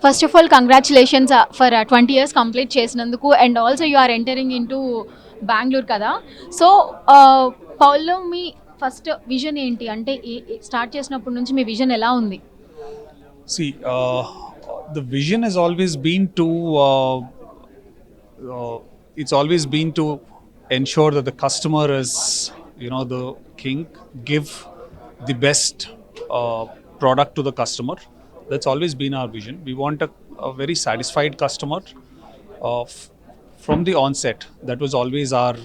First of all congratulations for 20 years complete చేసినందుకు and also you are entering into Bengaluru కదా. So పౌల్లో మీ first vision ఏంటి అంటే స్టార్ట్ చేసినప్పటి నుంచి మీ విజన్ ఎలా ఉంది? See, the vision has always been to it's always been to ensure that the customer is, the king. Give the best product to the customer. That's always been our vision. We want a very satisfied customer from the onset. That was always our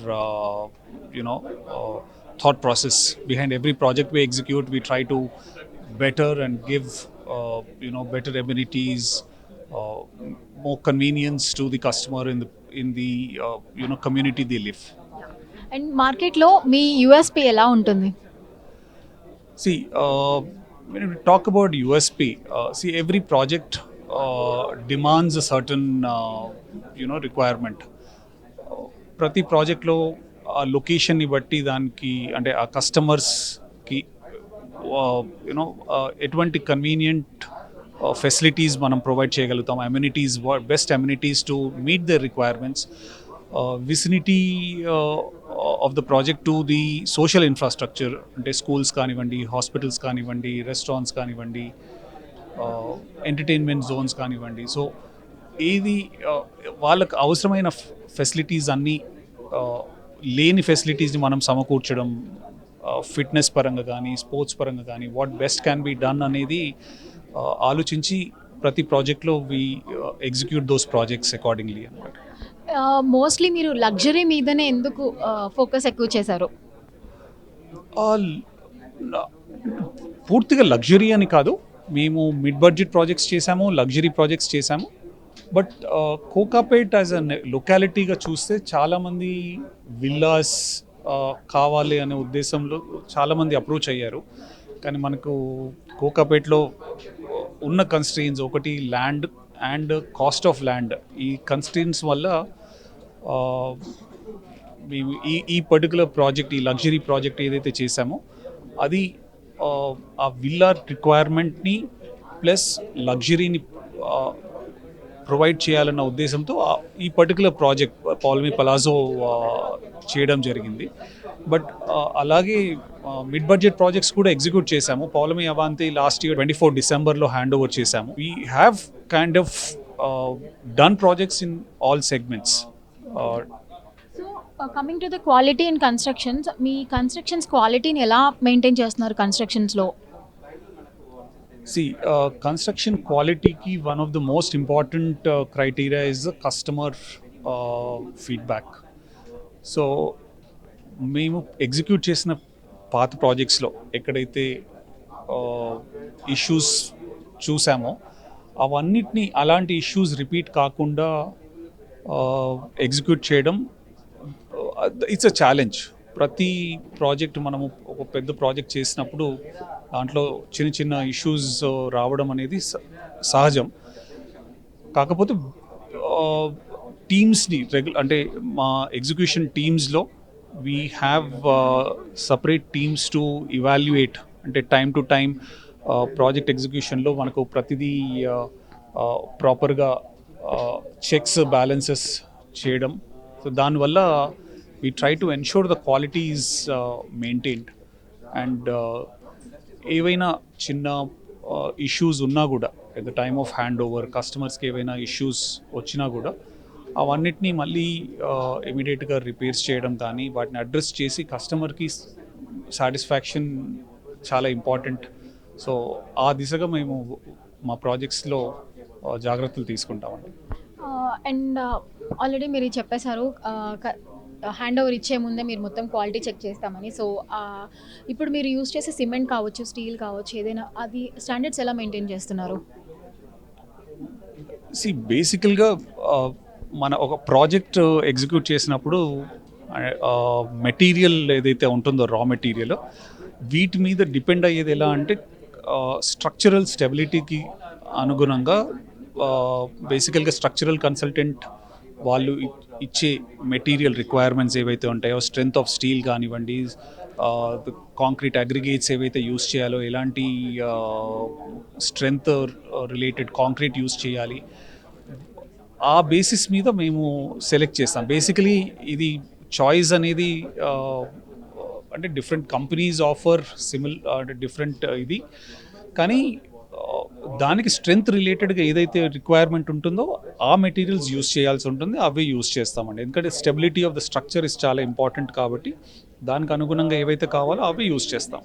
thought process behind every project we execute. We try to better and give better amenities, uh, more convenience to the customer in the community they live. And మార్కెట్లో మీ USP ఎలా ఉంటుంది? See, when we talk about USP, see, every project demands a certain requirement. ప్రతి ప్రాజెక్ట్లో ఆ లొకేషన్ని బట్టి దానికి అంటే ఆ కస్టమర్స్కి ఎటువంటి కన్వీనియంట్ ఫెసిలిటీస్ మనం ప్రొవైడ్ చేయగలుగుతాం, amenities, best amenities to meet the requirements, vicinity of the project to the social infrastructure, అంటే స్కూల్స్ కానివ్వండి, హాస్పిటల్స్ కానివ్వండి, రెస్టారెంట్స్ కానివ్వండి, ఎంటర్టైన్మెంట్ జోన్స్ కానివ్వండి. సో ఏది వాళ్ళకు అవసరమైన ఫెసిలిటీస్ అన్నీ, లేని ఫెసిలిటీస్ని మనం సమకూర్చడం, ఫిట్నెస్ పరంగా కానీ స్పోర్ట్స్ పరంగా కానీ what best can be done అనేది ఆలోచించి ప్రతి ప్రాజెక్ట్లో వి ఎగ్జిక్యూట్ దోస్ ప్రాజెక్ట్స్ అకార్డింగ్లీ అనమాట. మోస్ట్లీ మీరు లగ్జరీ మీదనే ఎందుకు ఫోకస్ ఎక్కువ చేశారు? పూర్తిగా లగ్జరీ అని కాదు, మేము మిడ్ బడ్జెట్ ప్రాజెక్ట్స్ చేశాము, లగ్జరీ ప్రాజెక్ట్స్ చేశాము. బట్ కోకాపేట్ యాజ్ అ లొకాలిటీగా చూస్తే చాలామంది విల్లాస్ కావాలి అనే ఉద్దేశంలో చాలామంది అప్రోచ్ అయ్యారు. కానీ మనకు కోకాపేట్లో ఉన్న కన్స్ట్రెయిన్స్ ఒకటి land and cost of land. ఈ కన్స్ట్రెయిన్స్ వల్ల మేము ఈ పర్టికులర్ ప్రాజెక్ట్, ఈ లగ్జరీ ప్రాజెక్ట్ ఏదైతే చేశామో అది ఆ విల్లా రిక్వైర్మెంట్ని ప్లస్ లగ్జరీని ప్రొవైడ్ చేయాలన్న ఉద్దేశంతో ఈ పర్టికులర్ ప్రాజెక్ట్ పౌలమి పలాజో చేయడం జరిగింది. బట్ అలాగే మిడ్ బడ్జెట్ ప్రాజెక్ట్స్ కూడా ఎగ్జిక్యూట్ చేశాము. పౌలమి అవాంతి లాస్ట్ ఇయర్ 24 డిసెంబర్లో హ్యాండ్ ఓవర్ చేశాము. We have kind of done projects in all segments. Coming to the quality in constructions, me constructions క్వాలిటీని ఎలా మెయింటైన్ చేస్తున్నారు కన్స్ట్రక్షన్స్లో? See, construction quality ki one of the most important criteria is the customer feedback. So, మేము execute చేసిన పాత ప్రాజెక్ట్స్లో ఎక్కడైతే issues చూసామో అవన్నిటినీ, అలాంటి issues repeat కాకుండా execute చేయడం ఇట్స్ అ ఛాలెంజ్. ప్రతి ప్రాజెక్ట్ మనము ఒక పెద్ద ప్రాజెక్ట్ చేసినప్పుడు దాంట్లో చిన్న చిన్న ఇష్యూస్ రావడం అనేది సహజం. కాకపోతే టీమ్స్ని అంటే మా ఎగ్జిక్యూషన్ టీమ్స్లో we have separate teams to evaluate, అంటే టైం టు టైం ప్రాజెక్ట్ ఎగ్జిక్యూషన్లో మనకు ప్రతిదీ ప్రాపర్గా చెక్స్ బ్యాలెన్సెస్ చేయడం. సో దానివల్ల we try to ensure the quality is maintained, and ఏవైనా చిన్న ఇష్యూస్ ఉన్నా కూడా at the time of hand over కస్టమర్స్కి ఏవైనా ఇష్యూస్ వచ్చినా కూడా అవన్నిటినీ మళ్ళీ ఇమీడియట్గా రిపేర్స్ చేయడం కానీ వాటిని అడ్రస్ చేసి కస్టమర్కి సాటిస్ఫాక్షన్ చాలా ఇంపార్టెంట్. సో ఆ దిశగా మేము మా ప్రాజెక్ట్స్లో జాగ్రత్తలు తీసుకుంటామండి. అండ్ ఆల్రెడీ మీరు చెప్పేశారు హ్యాండ్ ఓవర్ ఇచ్చే ముందే మీరు మొత్తం క్వాలిటీ చెక్ చేస్తామని. సో ఇప్పుడు మీరు యూజ్ చేసే సిమెంట్ కావచ్చు, స్టీల్ కావచ్చు, ఏదైనా అది స్టాండర్డ్స్ ఎలా మెయింటైన్ చేస్తున్నారు? బేసికల్గా మన ఒక ప్రాజెక్ట్ ఎగ్జిక్యూట్ చేసినప్పుడు మెటీరియల్ ఏదైతే ఉంటుందో రా మెటీరియల్, వీటి మీద డిపెండ్ అయ్యేది ఎలా అంటే స్ట్రక్చరల్ స్టెబిలిటీకి అనుగుణంగా బేసికల్గా స్ట్రక్చరల్ కన్సల్టెంట్ వాళ్ళు ఇచ్చే మెటీరియల్ రిక్వైర్మెంట్స్ ఏవైతే ఉంటాయో, స్ట్రెంగ్త్ ఆఫ్ స్టీల్ కానివ్వండి, కాంక్రీట్ అగ్రిగేట్స్ ఏవైతే యూస్ చేయాలో, ఎలాంటి స్ట్రెంగ్త్ రిలేటెడ్ కాంక్రీట్ యూస్ చేయాలి. ఆ బేసిస్ మీద మేము సెలెక్ట్ చేస్తాం. బేసికలీ ఇది చాయిస్ అనేది అంటే డిఫరెంట్ కంపెనీస్ ఆఫర్ అంటే డిఫరెంట్ ఇది, కానీ దానికి స్ట్రెంగ్త్ రిలేటెడ్గా ఏదైతే రిక్వైర్మెంట్ ఉంటుందో ఆ మెటీరియల్స్ యూస్ చేయాల్సి ఉంటుంది, అవే యూస్ చేస్తామండి. ఎందుకంటే stability of the structure is చాలా ఇంపార్టెంట్ కాబట్టి దానికి అనుగుణంగా ఏవైతే కావాలో అవే యూస్ చేస్తాం.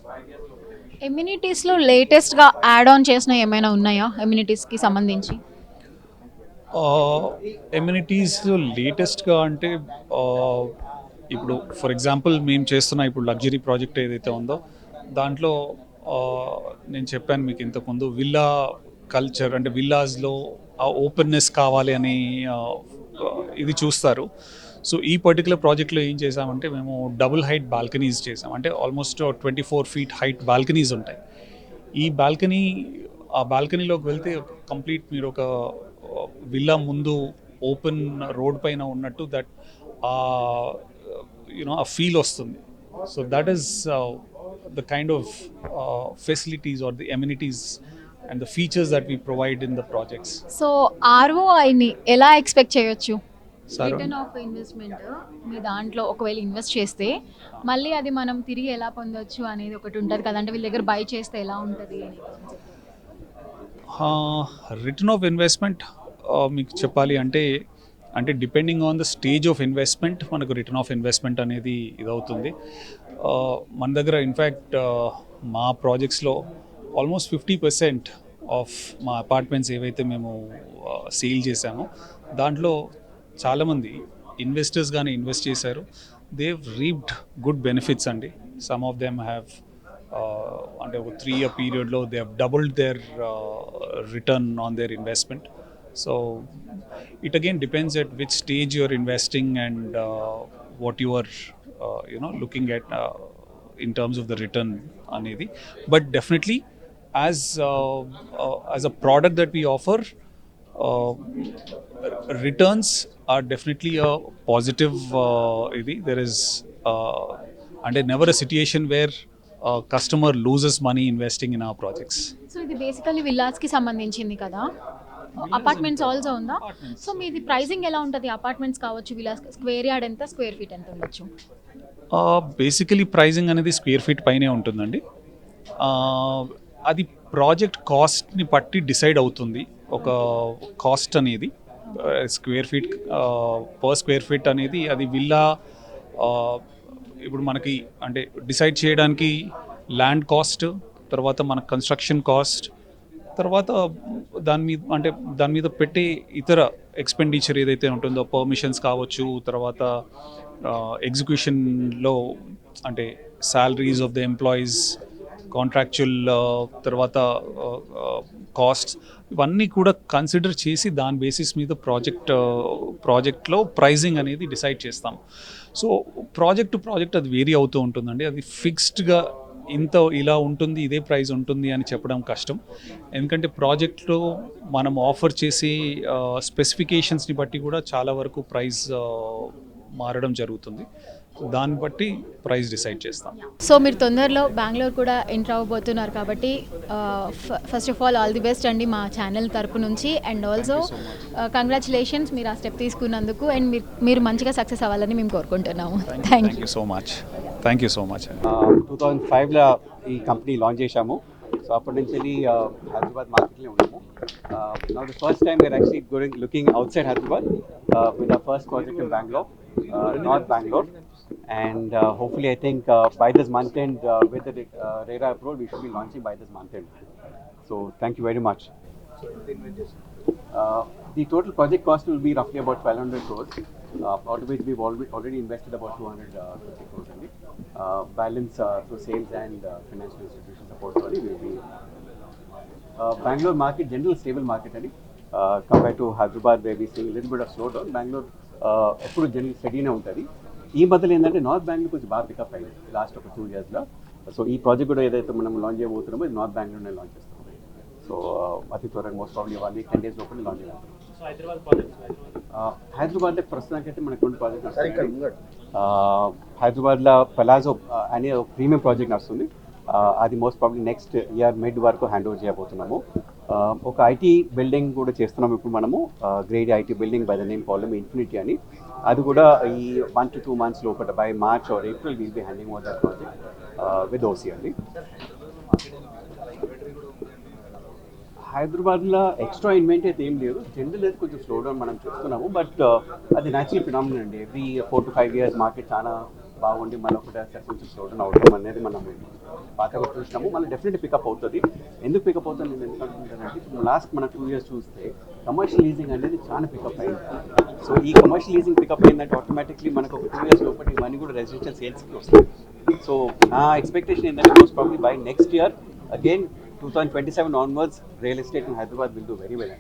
ఎమ్యూనిటీస్లో లేటెస్ట్గా యాడ్ ఆన్ చేసిన ఏమైనా ఉన్నాయా ఎమ్యూనిటీస్కి సంబంధించి? ఎమ్యూనిటీస్ లేటెస్ట్గా అంటే ఇప్పుడు ఫర్ ఎగ్జాంపుల్ మేము చేస్తున్న ఇప్పుడు లగ్జరీ ప్రాజెక్ట్ ఏదైతే ఉందో దాంట్లో నేను చెప్పాను మీకు ఇంతకుముందు, విల్లా కల్చర్ అంటే విల్లాస్లో ఆ ఓపెన్నెస్ కావాలి అని ఇది చూస్తారు. సో ఈ పర్టికులర్ ప్రాజెక్ట్లో ఏం చేసామంటే మేము డబుల్ హైట్ బాల్కనీస్ చేసాం. అంటే ఆల్మోస్ట్ 24 feet హైట్ బాల్కనీస్ ఉంటాయి. ఈ ఆ బాల్కనీలోకి వెళ్తే కంప్లీట్ మీరు ఒక విల్లా ముందు ఓపెన్ రోడ్ పైన ఉన్నట్టు దట్ ఆ ఫీల్ వస్తుంది. So that is the kind of facilities or the amenities and the features that we provide in the projects. So ఆర్ఓఐని ఎలా ఎక్స్పెక్ట్ చేయొచ్చు? Sir, రిటర్న్ ఆఫ్ ఇన్వెస్ట్మెంట్ మీ దాంట్లో ఒకవేళ ఇన్వెస్ట్ చేస్తే మళ్ళీ అది మనం తిరిగి ఎలా పొందొచ్చు అనేది ఒకటి ఉంటుంది కదా, అంటే వీళ్ళ దగ్గర బై చేస్తే ఎలా ఉంటుంది అని. రిటర్న్ ఆఫ్ ఇన్వెస్ట్మెంట్ మీకు చెప్పాలి అంటే depending on the stage of investment మనకు రిటర్న్ ఆఫ్ ఇన్వెస్ట్మెంట్ అనేది ఇదవుతుంది. మన దగ్గర ఇన్ఫ్యాక్ట్ మా ప్రాజెక్ట్స్లో ఆల్మోస్ట్ 50% ఆఫ్ మా అపార్ట్మెంట్స్ ఏవైతే మేము సేల్ చేసామో దాంట్లో చాలామంది ఇన్వెస్టర్స్ కానీ ఇన్వెస్ట్ చేశారు. దేవ్ రీప్డ్ గుడ్ బెనిఫిట్స్ అండి. సమ్ ఆఫ్ దెమ్ హ్యావ్ అంటే ఒక 3-year పీరియడ్లో they have doubled their return on their investment. So it again depends at which stage you are investing and what you are looking at in terms of the return anedi. But definitely as a product that we offer, returns are definitely a positive. There is and never a situation where customer loses money investing in our projects. So ఇది basically విల్లాస్కి సంబంధించింది కదా, apartments also ఉందా? So మీది pricing ఎలా ఉంటుంది? Apartments కావచ్చు, Vilas square yard ఎంత, square feet ఎంత ఉండొచ్చు? బేసికలీ ప్రైజింగ్ అనేది స్క్వేర్ ఫీట్ పైనే ఉంటుందండి. అది ప్రాజెక్ట్ కాస్ట్ని బట్టి డిసైడ్ అవుతుంది. ఒక కాస్ట్ అనేది square feet per square feet అనేది అది విల్లా ఇప్పుడు మనకి అంటే డిసైడ్ చేయడానికి ల్యాండ్ కాస్ట్, తర్వాత మన కన్స్ట్రక్షన్ కాస్ట్, తర్వాత దాని మీద పెట్టే ఇతర ఎక్స్పెండిచర్ ఏదైతే ఉంటుందో పర్మిషన్స్ కావచ్చు, తర్వాత ఎగ్జిక్యూషన్లో అంటే salaries of the employees, contractual, తర్వాత కాస్ట్స్, ఇవన్నీ కూడా కన్సిడర్ చేసి దాని బేసిస్ మీద ప్రాజెక్ట్లో ప్రైజింగ్ అనేది డిసైడ్ చేస్తాం. సో ప్రాజెక్ట్ టు ప్రాజెక్ట్ అది వేరీ అవుతూ ఉంటుందండి. అది ఫిక్స్డ్గా ఇలా ఉంటుంది, ఇదే ప్రైస్ ఉంటుంది అని చెప్పడం కష్టం. ఎందుకంటే ప్రాజెక్ట్లో మనం ఆఫర్ చేసే స్పెసిఫికేషన్స్ని బట్టి కూడా చాలా వరకు ప్రైస్ మారడం జరుగుతుంది. దాన్ని బట్టి ప్రైస్ డిసైడ్ చేస్తాం. సో మీరు తొందరలో బెంగళూరు కూడా ఎంటర్ అవ్వబోతున్నారు కాబట్టి first of all the best అండి మా ఛానల్ తరపు నుంచి. అండ్ ఆల్సో కంగ్రాచులేషన్స్ మీరు ఆ స్టెప్ తీసుకున్నందుకు, అండ్ మీరు మంచిగా సక్సెస్ అవ్వాలని మేము కోరుకుంటున్నాము. Thank you so much. Thank you so much. 2005లో ఈ కంపెనీ లాంచ్ చేశాము. సో అప్పటి నుంచి హైదరాబాద్ మార్కెట్లో ఉన్నాము. Now the first time we're actually looking outside Hyderabad with our first project in Bengaluru, North Bangalore, and hopefully I think by this month end with the RERA approval we should be launching by this month end. So thank you very much. The total project cost will be roughly about 1,200 crores, out of which we've already invested about 250 crores only. Balance through sales and financial institution support only will be. Bangalore market, general stable market only, compared to Hyderabad where we see a little bit of slowdown. Bangalore ఎప్పుడు general స్టడీనే ఉంటుంది. ఈ మధ్యలో ఏంటంటే north Bengaluru కొంచెం బాగా pickup అయింది last ఒక 2 yearsలో. So ఈ ప్రాజెక్ట్ కూడా ఏదైతే మనం లాంచ్ చేయబోతున్నామో ఇది నార్త్ బెంగళూరునే లాంచ్ చేస్తాం. సో అతి త్వరగా మోస్ట్ ప్రాబ్లీ 1 week 10 days లోపల లాంచ్ చేయాలి. హైదరాబాద్లో ప్రస్తుతానికైతే మనకు 2 ప్రాజెక్ట్. హైదరాబాద్లో పలాజో అనే ప్రీమియం ప్రాజెక్ట్ నడుస్తుంది. అది most probably next year mid వరకు హ్యాండ్ ఓవర్ చేయబోతున్నాము. ఒక ఐటీ బిల్డింగ్ కూడా చేస్తున్నాం ఇప్పుడు మనము, grade IT building by the name Poulam infinity అని. అది కూడా ఈ 1 to 2 months లోపల by March or April will be handing over that project with OC అండి. హైదరాబాద్లో ఎక్స్ట్రా ఇన్వెంట్ అయితే ఏం లేదు, జనరల్ అయితే కొంచెం స్లో డౌన్ మనం చూస్తున్నాము, బట్ అది న్యాచురల్ ఫినామినల్ అండి. ఎవ్రీ 4 to 5 years మార్కెట్ చాలా బాగుండి మనం ఒకటేసారి కొంచెం స్లో డౌన్ అవుతాం అనేది మనం పాతగా చూసినాము. మనం డెఫినెట్లీ పికప్ అవుతుంది. ఎందుకు పికప్ అవుతుంది నేను ఎందుకు అనుకుంటానంటే, లాస్ట్ మన 2 years చూస్తే కమర్షియల్ లీజింగ్ అనేది చాలా పికప్ అయింది. సో ఈ కమర్షియల్ లీజింగ్ పికప్ అయిందంటే ఆటోమేటిక్లీ మనకు ఒక 2 years లోపల ఇవన్నీ కూడా రెసిడెన్షియల్ సేల్స్కి వస్తాయి. సో నా ఎక్స్పెక్టేషన్ ఏంటంటే most probably by next year again 2027 onwards, real estate in Hyderabad will do very well.